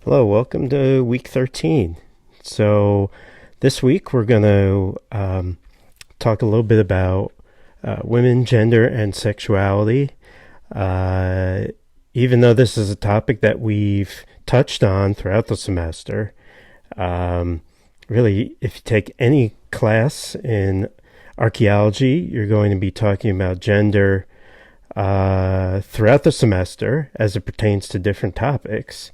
Hello, welcome to week 13. So, this week we're going to talk a little bit about women, gender, and sexuality. Even though this is a topic that we've touched on throughout the semester, really, if you take any class in archaeology, you're going to be talking about gender throughout the semester as it pertains to different topics.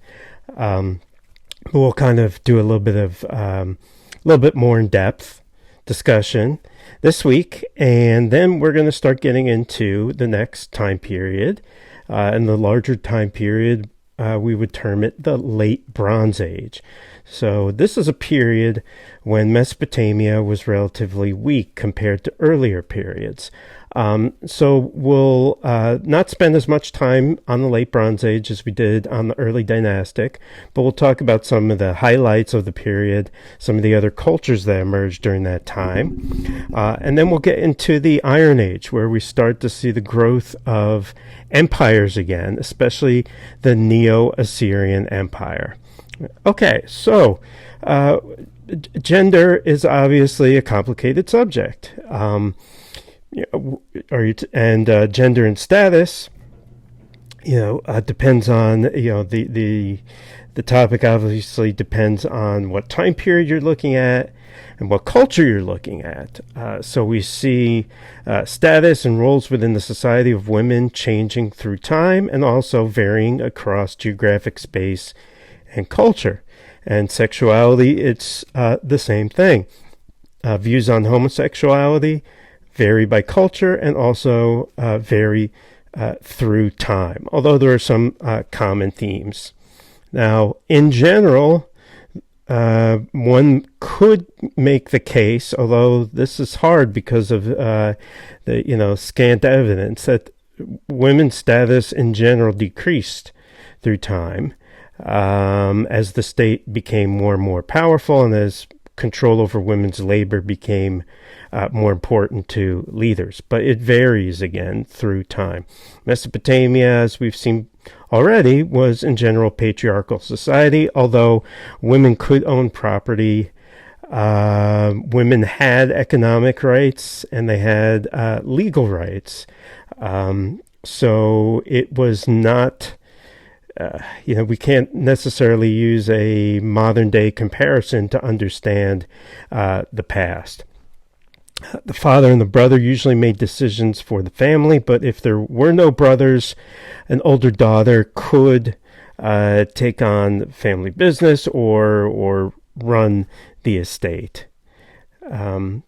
We'll kind of do a little bit more in depth discussion this week, and then we're going to start getting into the next time period. And the larger time period, we would term it the Late Bronze Age. So this is a period when Mesopotamia was relatively weak compared to earlier periods. So we'll not spend as much time on the Late Bronze Age as we did on the early dynastic, but we'll talk about some of the highlights of the period, some of the other cultures that emerged during that time. And then we'll get into the Iron Age, where we start to see the growth of empires again, especially the Neo-Assyrian Empire. Okay, so gender is obviously a complicated subject. Gender and status, depends on, the topic obviously depends on what time period you're looking at and what culture you're looking at. So we see status and roles within the society of women changing through time and also varying across geographic space and culture. And sexuality, it's the same thing. Views on homosexuality vary by culture and also vary through time, although there are some common themes. Now, in general, one could make the case, although this is hard because of the scant evidence, that women's status in general decreased through time as the state became more and more powerful and as control over women's labor became more important to leaders. But it varies again through time. Mesopotamia, as we've seen already, was in general patriarchal society, although women could own property. Women had economic rights and they had legal rights. So it was not... we can't necessarily use a modern day comparison to understand the past. The father and the brother usually made decisions for the family, but if there were no brothers, an older daughter could take on family business or run the estate.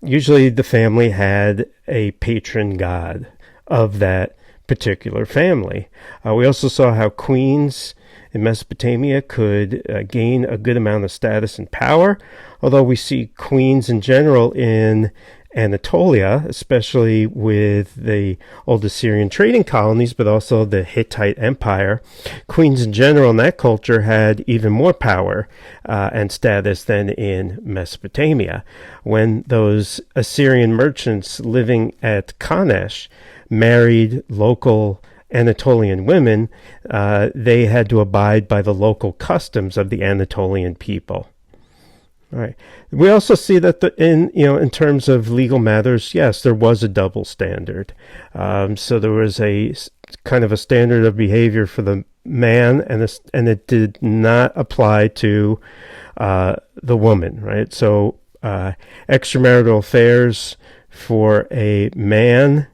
Usually the family had a patron god of that particular family. We also saw how queens in Mesopotamia could gain a good amount of status and power, although we see queens in general in Anatolia, especially with the old Assyrian trading colonies, but also the Hittite Empire. Queens in general in that culture had even more power and status than in Mesopotamia. When those Assyrian merchants living at Kanesh married local Anatolian women, they had to abide by the local customs of the Anatolian people. All right. We also see that in terms of legal matters, yes, there was a double standard. So there was a kind of a standard of behavior for the man, and it did not apply to the woman. Right. So extramarital affairs for a man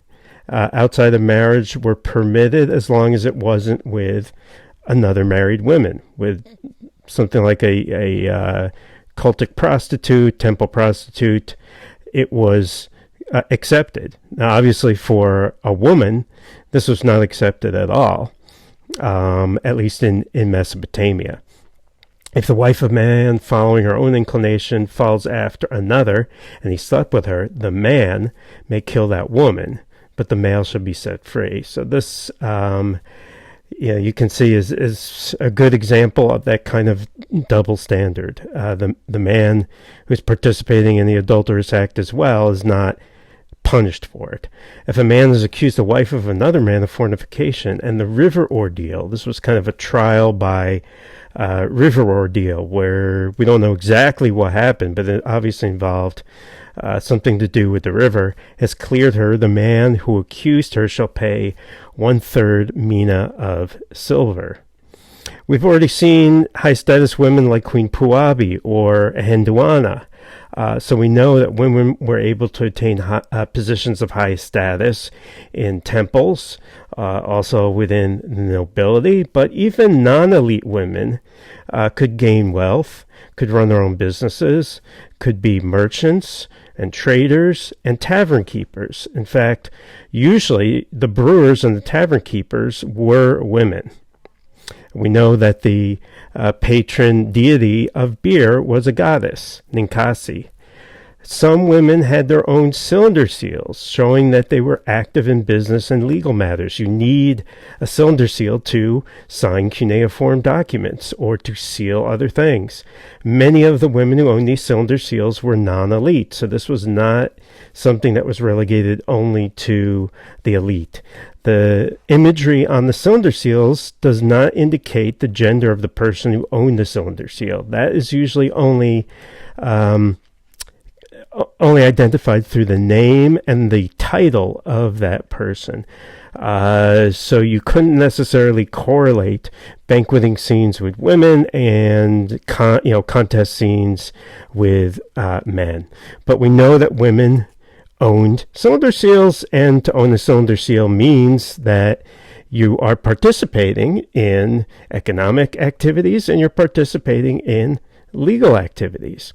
outside of marriage were permitted as long as it wasn't with another married woman, with something like a cultic prostitute, temple prostitute. It was accepted. Now, obviously, for a woman, this was not accepted at all, at least in Mesopotamia. If the wife of man, following her own inclination, falls after another, and he slept with her, the man may kill that woman, but the male should be set free. So this, you can see is a good example of that kind of double standard. The man who's participating in the adulterous act as well is not punished for it. If a man has accused the wife of another man of fornication, and the river ordeal, this was kind of a trial by river ordeal where we don't know exactly what happened, but it obviously involved something to do with the river, has cleared her, the man who accused her shall pay 1/3 mina of silver. We've already seen high-status women like Queen Puabi or Henduana. So we know that women were able to attain positions of high status in temples, also within the nobility, but even non-elite women could gain wealth, could run their own businesses, could be merchants and traders and tavern keepers. In fact, usually the brewers and the tavern keepers were women. We know that the patron deity of beer was a goddess, Ninkasi. Some women had their own cylinder seals, showing that they were active in business and legal matters. You need a cylinder seal to sign cuneiform documents or to seal other things. Many of the women who owned these cylinder seals were non-elite, so this was not something that was relegated only to the elite. The imagery on the cylinder seals does not indicate the gender of the person who owned the cylinder seal. That is usually only identified through the name and the title of that person. So you couldn't necessarily correlate banqueting scenes with women and contest scenes with men. But we know that women owned cylinder seals, and to own a cylinder seal means that you are participating in economic activities and you're participating in legal activities.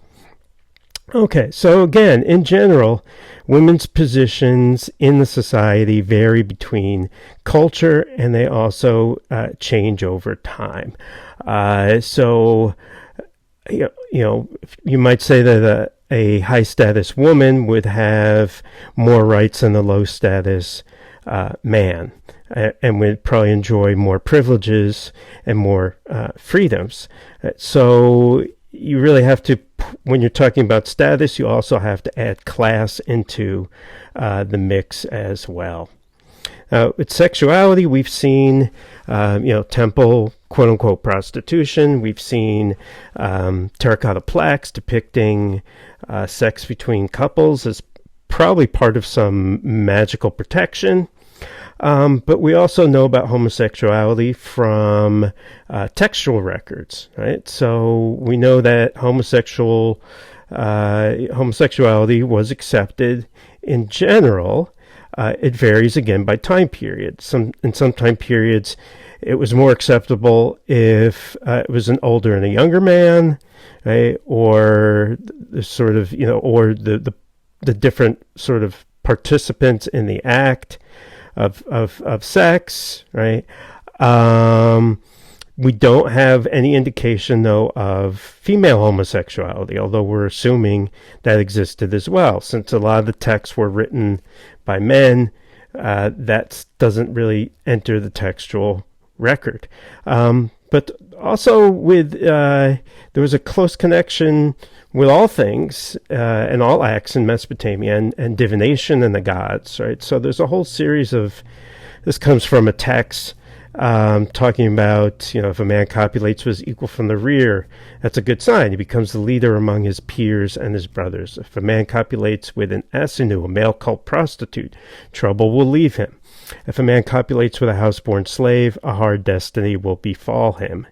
Okay, so again, in general, women's positions in the society vary between culture, and they also change over time. So, you might say that a high-status woman would have more rights than a low-status man, and would probably enjoy more privileges and more freedoms. So you really have to, when you're talking about status, you also have to add class into the mix as well. With sexuality, we've seen, temple, quote-unquote, prostitution. We've seen terracotta plaques depicting sex between couples as probably part of some magical protection. But we also know about homosexuality from textual records, right? So we know that homosexuality was accepted in general. It varies again by time period. In some time periods, it was more acceptable if it was an older and a younger man, right? Or the sort of, or the different sort of participants in the act of sex, right? We don't have any indication, though, of female homosexuality, although we're assuming that existed as well. Since a lot of the texts were written by men, that doesn't really enter the textual record. But also there was a close connection with all things and all acts in Mesopotamia and divination and the gods, right? So there's a whole series of, this comes from a text talking about, if a man copulates with his equal from the rear, that's a good sign. He becomes the leader among his peers and his brothers. If a man copulates with an asinu, a male cult prostitute, trouble will leave him. If a man copulates with a house-born slave, a hard destiny will befall him.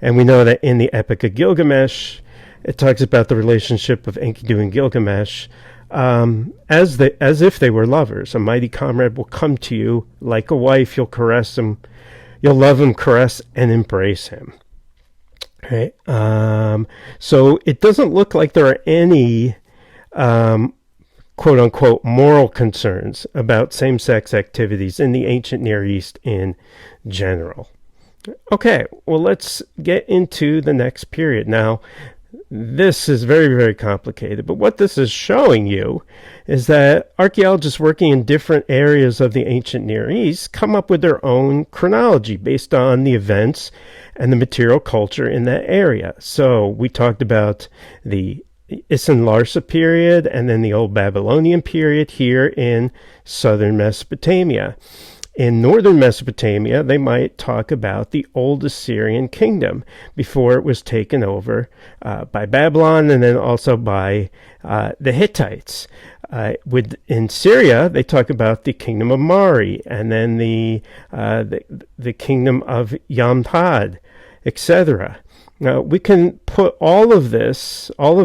And we know that in the Epic of Gilgamesh, it talks about the relationship of Enkidu and Gilgamesh as if they were lovers. A mighty comrade will come to you like a wife. You'll caress him. You'll love him, caress, and embrace him. Right? So it doesn't look like there are any quote-unquote moral concerns about same-sex activities in the ancient Near East in general. Okay, well, let's get into the next period. Now, this is very, very complicated, but what this is showing you is that archaeologists working in different areas of the ancient Near East come up with their own chronology based on the events and the material culture in that area. So we talked about the Larsa period, and then the Old Babylonian period here in southern Mesopotamia. In northern Mesopotamia, they might talk about the Old Assyrian kingdom before it was taken over by Babylon and then also by the Hittites. In Syria, they talk about the kingdom of Mari and then the kingdom of Yamhad, etc. Now, we can put all of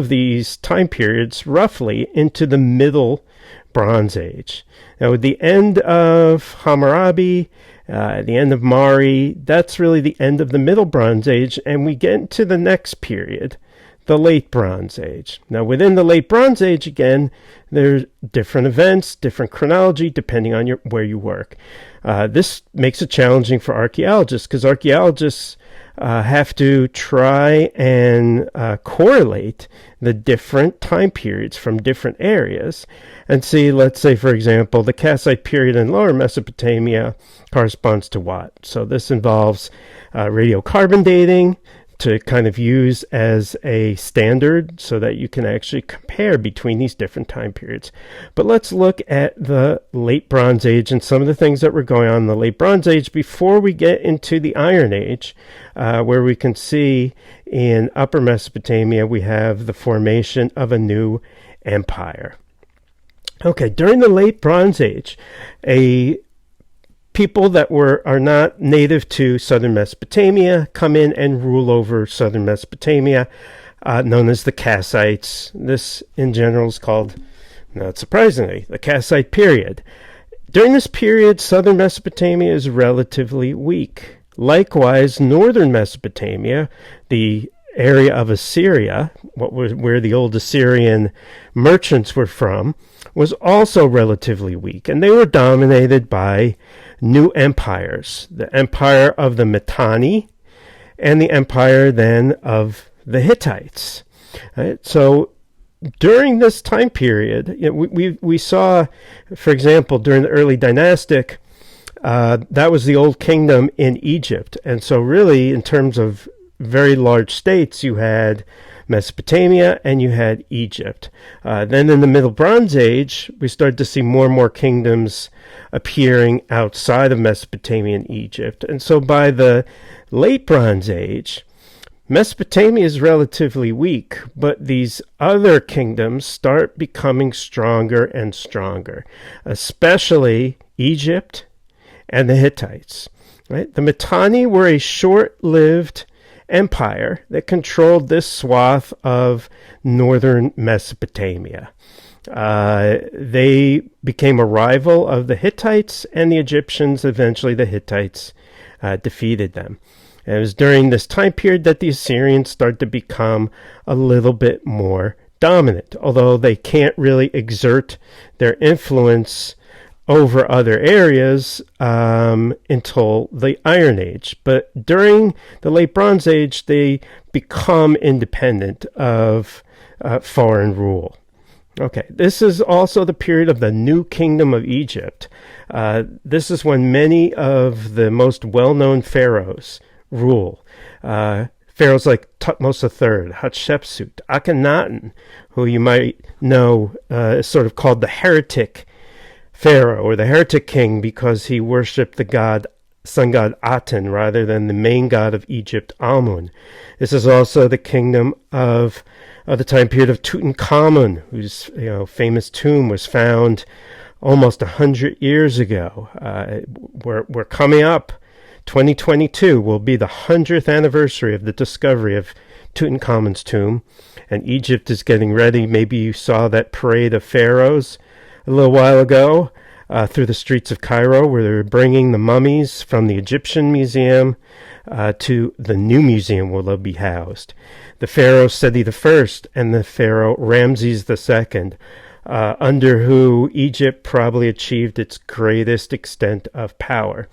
these time periods roughly into the Middle Bronze Age. Now, with the end of Hammurabi, the end of Mari, that's really the end of the Middle Bronze Age, and we get into the next period, the Late Bronze Age. Now, within the Late Bronze Age, again, there's different events, different chronology, depending on where you work. This makes it challenging for archaeologists, because archaeologists have to try and correlate the different time periods from different areas and see, let's say, for example, the Kassite period in lower Mesopotamia corresponds to what? So this involves radiocarbon dating to kind of use as a standard so that you can actually compare between these different time periods. But let's look at the Late Bronze Age and some of the things that were going on in the Late Bronze Age before we get into the Iron Age, where we can see in Upper Mesopotamia we have the formation of a new empire. Okay, during the Late Bronze Age, people that are not native to southern Mesopotamia come in and rule over southern Mesopotamia, known as the Kassites. This, in general, is called, not surprisingly, the Kassite period. During this period, southern Mesopotamia is relatively weak. Likewise, northern Mesopotamia, the area of Assyria, where the old Assyrian merchants were from, was also relatively weak, and they were dominated by new empires, the empire of the Mitanni and the empire then of the Hittites. Right? So during this time period, we saw, for example, during the early dynastic, that was the old kingdom in Egypt. And so really, in terms of very large states, you had Mesopotamia and you had Egypt. Then in the Middle Bronze Age, we started to see more and more kingdoms appearing outside of Mesopotamia and Egypt. And so by the Late Bronze Age, Mesopotamia is relatively weak, but these other kingdoms start becoming stronger and stronger, especially Egypt and the Hittites. Right? The Mitanni were a short-lived empire that controlled this swath of northern Mesopotamia. They became a rival of the Hittites and the Egyptians. Eventually, the Hittites defeated them. And it was during this time period that the Assyrians started to become a little bit more dominant, although they can't really exert their influence over other areas until the Iron Age. But during the Late Bronze Age, they become independent of foreign rule. Okay, this is also the period of the New Kingdom of Egypt. This is when many of the most well-known pharaohs rule. Pharaohs like Thutmose III, Hatshepsut, Akhenaten, who you might know is sort of called the heretic pharaoh or the heretic king because he worshipped the sun god Aten rather than the main god of Egypt, Amun. This is also the kingdom of the time period of Tutankhamun, whose famous tomb was found almost 100 years ago. We're coming up. 2022 will be the 100th anniversary of the discovery of Tutankhamun's tomb, and Egypt is getting ready. Maybe you saw that parade of pharaohs a little while ago through the streets of Cairo, where they were bringing the mummies from the Egyptian museum to the new museum where they'll be housed. The pharaoh Seti I and the pharaoh Ramses II, under who Egypt probably achieved its greatest extent of power.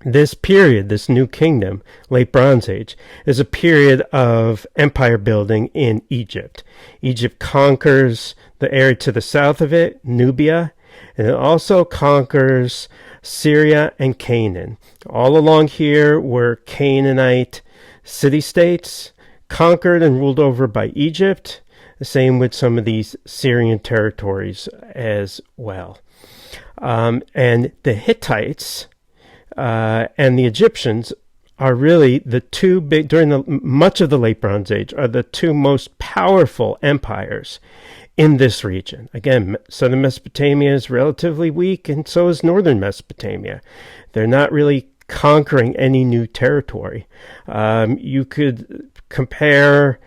This period, this new kingdom, Late Bronze Age, is a period of empire building in Egypt. Egypt conquers the area to the south of it, Nubia, and it also conquers Syria and Canaan. All along here were Canaanite city-states, conquered and ruled over by Egypt. The same with some of these Syrian territories as well. And the Hittites and the Egyptians are really the two big, during much of the Late Bronze Age, are the two most powerful empires in this region. Again, southern Mesopotamia is relatively weak, and so is northern Mesopotamia. They're not really conquering any new territory. You could compare,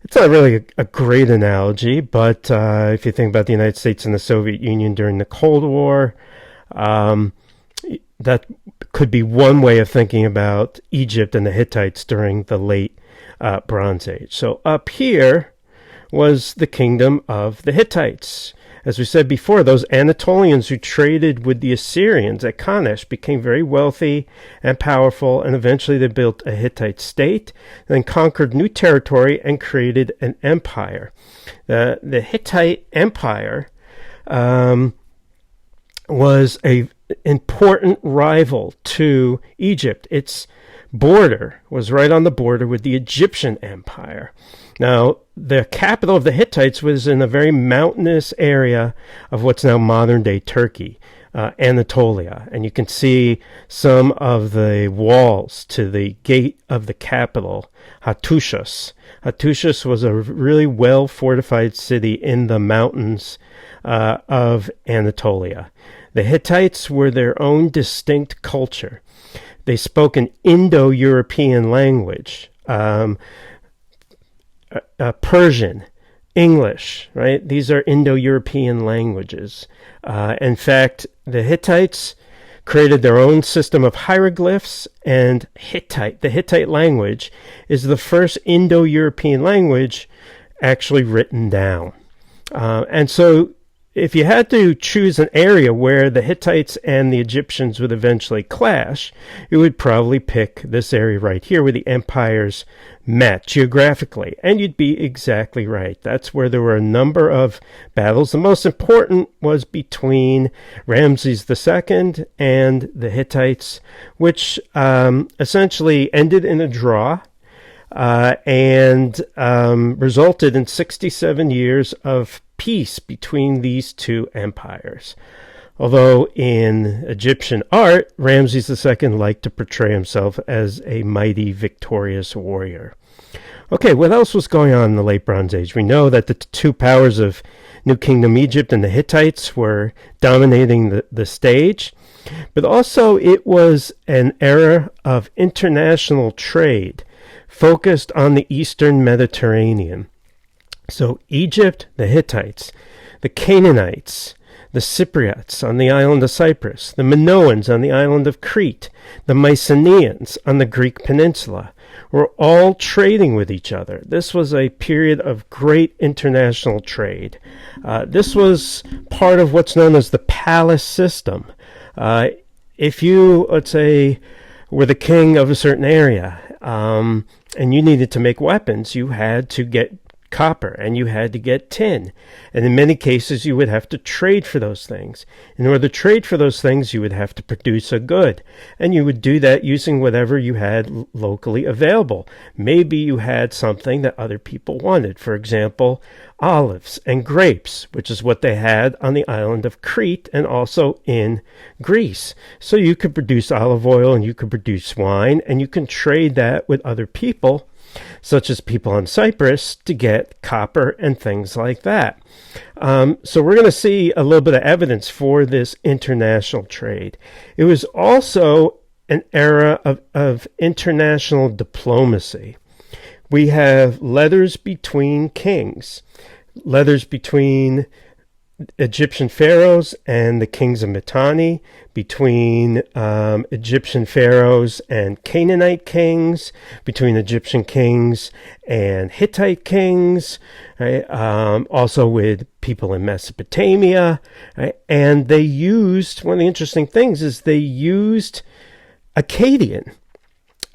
it's not really a great analogy, but if you think about the United States and the Soviet Union during the Cold War, that could be one way of thinking about Egypt and the Hittites during the late Bronze Age. So up here was the kingdom of the Hittites. As we said before, those Anatolians who traded with the Assyrians at Kanesh became very wealthy and powerful, and eventually they built a Hittite state, then conquered new territory and created an empire. The Hittite Empire was an important rival to Egypt. Its border was right on the border with the Egyptian Empire. Now, the capital of the Hittites was in a very mountainous area of what's now modern-day Turkey, Anatolia. And you can see some of the walls to the gate of the capital, Hattusis. Hattusis was a really well-fortified city in the mountains of Anatolia. The Hittites were their own distinct culture. They spoke an Indo-European language, Persian, English, right? These are Indo-European languages. In fact, the Hittites created their own system of hieroglyphs, and the Hittite language, is the first Indo-European language actually written down. And so if you had to choose an area where the Hittites and the Egyptians would eventually clash, you would probably pick this area right here where the empires met geographically. And you'd be exactly right. That's where there were a number of battles. The most important was between Ramses II and the Hittites, which essentially ended in a draw. And resulted in 67 years of peace between these two empires. Although in Egyptian art, Ramses II liked to portray himself as a mighty, victorious warrior. Okay, what else was going on in the Late Bronze Age? We know that the two powers of New Kingdom Egypt and the Hittites were dominating the stage, but also it was an era of international trade focused on the Eastern Mediterranean. So Egypt, the Hittites, the Canaanites, the Cypriots on the island of Cyprus, the Minoans on the island of Crete, the Mycenaeans on the Greek peninsula were all trading with each other. This was a period of great international trade. This was part of what's known as the palace system. If you, let's say, were the king of a certain area, and you needed to make weapons, you had to get copper and you had to get tin. And in many cases, you would have to trade for those things. In order to trade for those things, you would have to produce a good. And you would do that using whatever you had locally available. Maybe you had something that other people wanted. For example, olives and grapes, which is what they had on the island of Crete and also in Greece. So you could produce olive oil and you could produce wine, and you can trade that with other people, such as people on Cyprus, to get copper and things like that. So we're going to see a little bit of evidence for this international trade. It was also an era of international diplomacy. We have letters between kings, letters between Egyptian pharaohs and the kings of Mitanni, between Egyptian pharaohs and Canaanite kings, between Egyptian kings and Hittite kings, right? Also with people in Mesopotamia. Right? And they used, one of the interesting things is they used Akkadian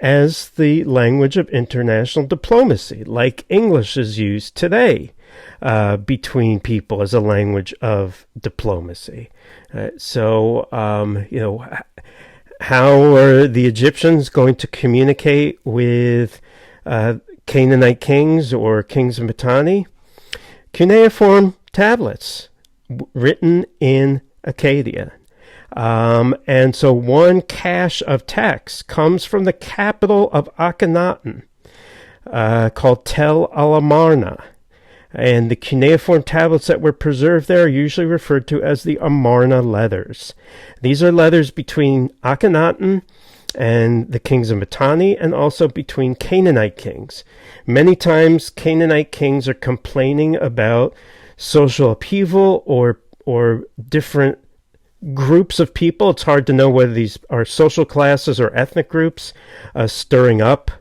as the language of international diplomacy, like English is used today between people as a language of diplomacy. So, how are the Egyptians going to communicate with Canaanite kings or kings of Mitanni? cuneiform tablets written in Acadia. And so one cache of text comes from the capital of Akhenaten, called Tel Alamarna. And the cuneiform tablets that were preserved there are usually referred to as the Amarna leathers. These are leathers between Akhenaten and the kings of Mitanni, and also between Canaanite kings. Many times Canaanite kings are complaining about social upheaval or different groups of people. It's hard to know whether these are social classes or ethnic groups stirring up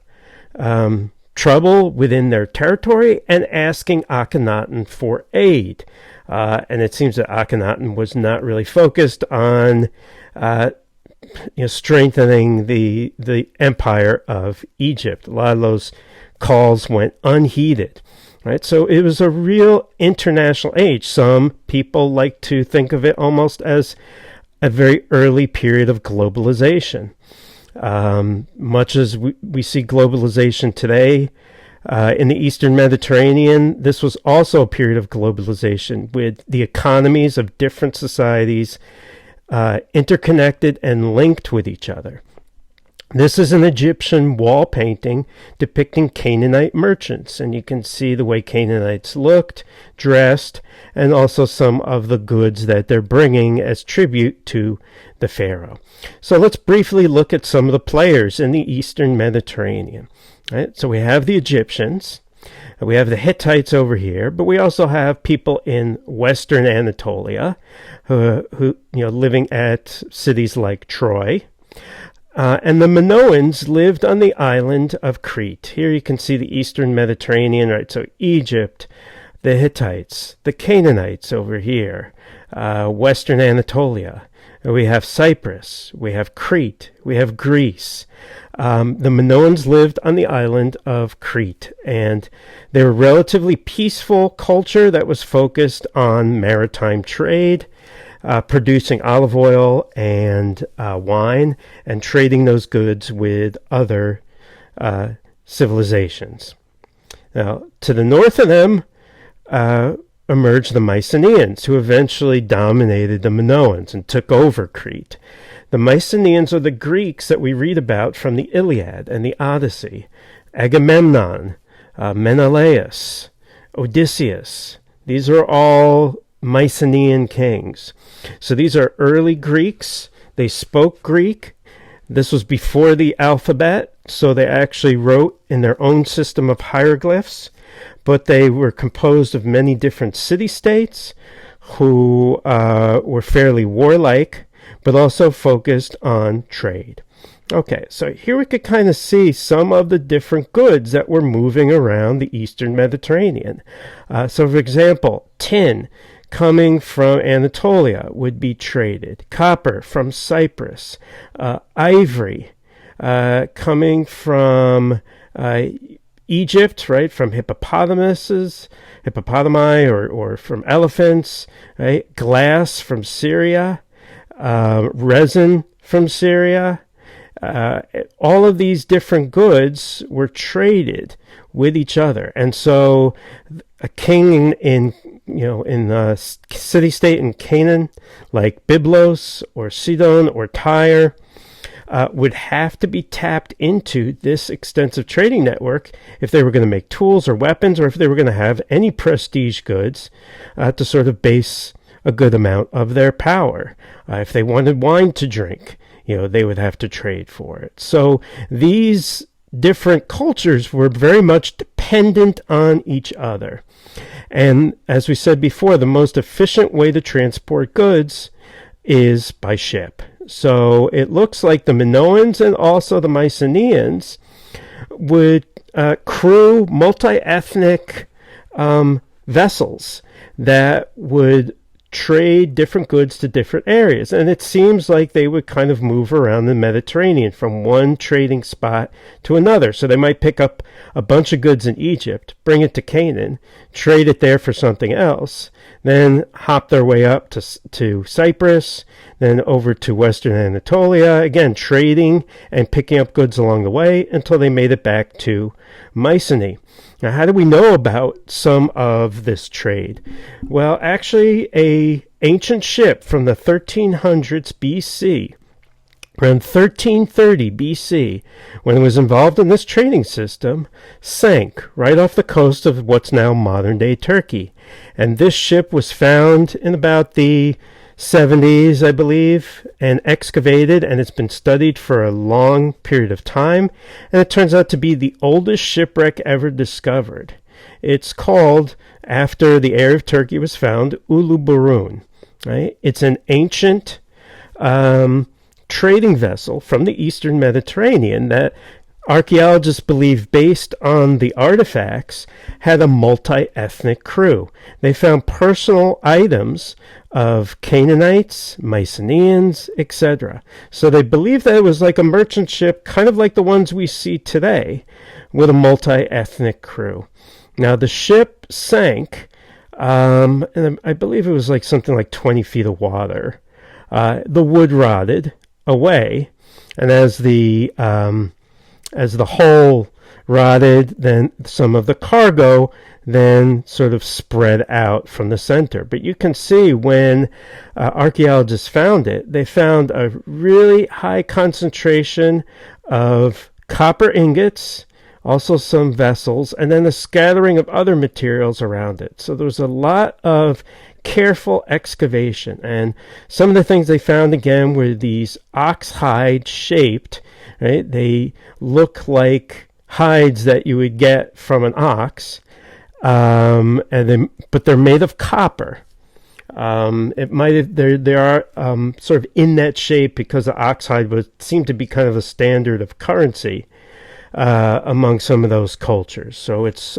trouble within their territory and asking Akhenaten for aid. And it seems that Akhenaten was not really focused on strengthening the empire of Egypt. A lot of those calls went unheeded. Right, so it was a real international age. Some people like to think of it almost as a very early period of globalization. Much as we see globalization today in the Eastern Mediterranean, this was also a period of globalization with the economies of different societies interconnected and linked with each other. This is an Egyptian wall painting depicting Canaanite merchants, and you can see the way Canaanites looked, dressed, and also some of the goods that they're bringing as tribute to the pharaoh. So let's briefly look at some of the players in the Eastern Mediterranean. Right? So we have the Egyptians, we have the Hittites over here, but we also have people in Western Anatolia who living at cities like Troy. And the Minoans lived on the island of Crete. Here you can see the Eastern Mediterranean, right? So Egypt, the Hittites, the Canaanites over here, Western Anatolia. We have Cyprus, we have Crete, we have Greece. The Minoans lived on the island of Crete, and they were a relatively peaceful culture that was focused on maritime trade, producing olive oil and wine, and trading those goods with other civilizations. Now, to the north of them emerged the Mycenaeans, who eventually dominated the Minoans and took over Crete. The Mycenaeans are the Greeks that we read about from the Iliad and the Odyssey. Agamemnon, Menelaus, Odysseus. These are all Mycenaean kings. So these are early Greeks. They spoke Greek. This was before the alphabet, so they actually wrote in their own system of hieroglyphs, but they were composed of many different city-states who were fairly warlike, but also focused on trade. Okay, so here we could kind of see some of the different goods that were moving around the Eastern Mediterranean. So, for example, tin coming from Anatolia would be traded. Copper from Cyprus. Ivory coming from Egypt, right, from hippopotami or from elephants, right? Glass from Syria, resin from Syria. All of these different goods were traded with each other, and so a king in a city-state in Canaan, like Byblos or Sidon or Tyre, would have to be tapped into this extensive trading network if they were going to make tools or weapons, or if they were going to have any prestige goods to sort of base a good amount of their power. If they wanted wine to drink, they would have to trade for it. So these different cultures were very much dependent on each other. And as we said before, the most efficient way to transport goods is by ship. So it looks like the Minoans and also the Mycenaeans would crew multi-ethnic vessels that would trade different goods to different areas. And it seems like they would kind of move around the Mediterranean from one trading spot to another. So they might pick up a bunch of goods in Egypt, bring it to Canaan, trade it there for something else, then hop their way up to Cyprus, then over to Western Anatolia, again trading and picking up goods along the way until they made it back to Mycenae. Now, how do we know about some of this trade? Well, actually, an ancient ship from the 1300s BC, around 1330 BC, when it was involved in this trading system, sank right off the coast of what's now modern-day Turkey. And this ship was found in about the 70s, I believe, and excavated, and it's been studied for a long period of time, and it turns out to be the oldest shipwreck ever discovered. It's called, after the area of Turkey was found, Uluburun. Right? It's an ancient trading vessel from the eastern Mediterranean that archaeologists believe, based on the artifacts, had a multi-ethnic crew. They found personal items of Canaanites, Mycenaeans, etc. So they believe that it was like a merchant ship, kind of like the ones we see today, with a multi-ethnic crew. Now, the ship sank, and I believe it was like something like 20 feet of water. The wood rotted away, and as the hull rotted, then some of the cargo then sort of spread out from the center. But you can see when archaeologists found it, they found a really high concentration of copper ingots, also some vessels, and then a scattering of other materials around it. So there was a lot of careful excavation. And some of the things they found, again, were these ox hide shaped, right? They look like hides that you would get from an ox, but they're made of copper. It might have, they are sort of in that shape because the ox hide would seem to be kind of a standard of currency among some of those cultures. So it's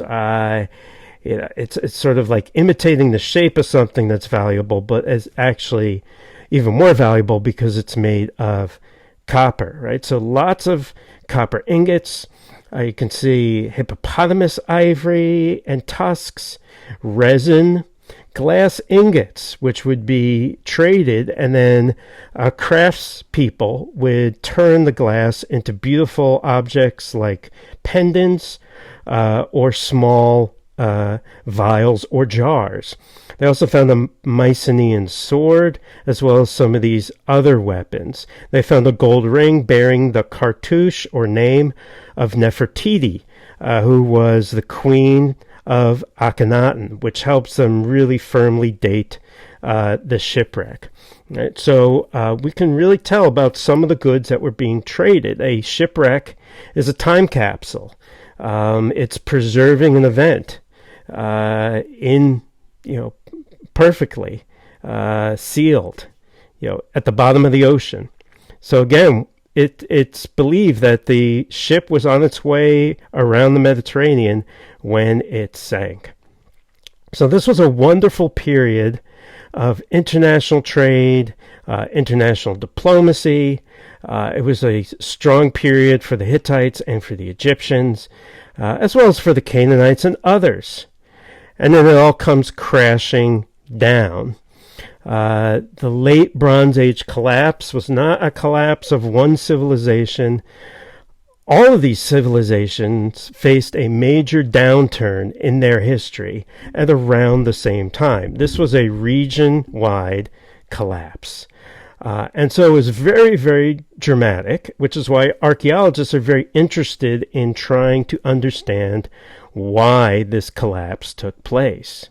sort of like imitating the shape of something that's valuable, but is actually even more valuable because it's made of copper, right? So lots of copper ingots. You can see hippopotamus ivory and tusks, resin, glass ingots, which would be traded, and then craftspeople would turn the glass into beautiful objects like pendants or small vials or jars. They also found a Mycenaean sword, as well as some of these other weapons. They found a gold ring bearing the cartouche or name of Nefertiti, who was the queen of Akhenaten, which helps them really firmly date the shipwreck. Right? So we can really tell about some of the goods that were being traded. A shipwreck is a time capsule. It's preserving an event perfectly sealed, at the bottom of the ocean. So again, it's believed that the ship was on its way around the Mediterranean when it sank. So this was a wonderful period of international trade, international diplomacy. It was a strong period for the Hittites and for the Egyptians, as well as for the Canaanites and others. And then it all comes crashing down. The late Bronze Age collapse was not a collapse of one civilization. All of these civilizations faced a major downturn in their history at around the same time. This was a region-wide collapse. And so it was very, very dramatic, which is why archaeologists are very interested in trying to understand why this collapse took place.